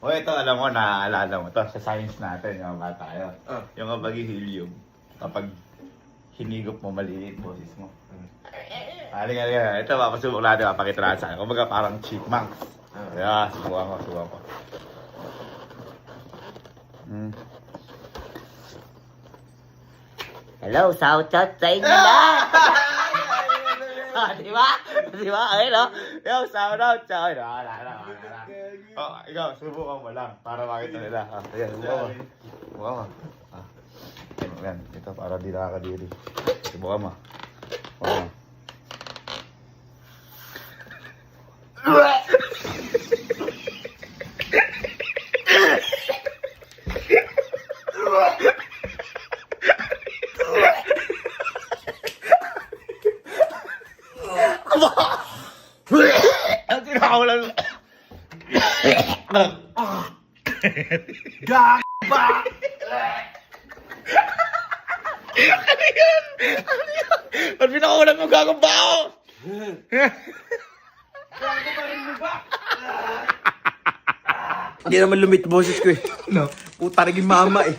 O ito, alam mo, naaalala mo to sa science natin, yung mga tayo. Yung kapag helium, kapag hinigop mo, maliit boses mo. Halika. Ito, papasubok natin, papakita natin sa akin. Kumbaga parang chipmunk. Kaya, subukan ko. Hello, shout out sa inyo lahat! Di ba? Ayun o. Yo, shout out! Wala. Oh, ikaw, subukan mo lang para makita nila. Ayan, subukan mo. Ayan, ito para di nakakadiri. Subukan mo. Ang tinakawalan mo. Gag ba? Ang pinakawalan mo, gagong bao! Hindi naman lumit boses ko eh. No? Puta naging mama eh.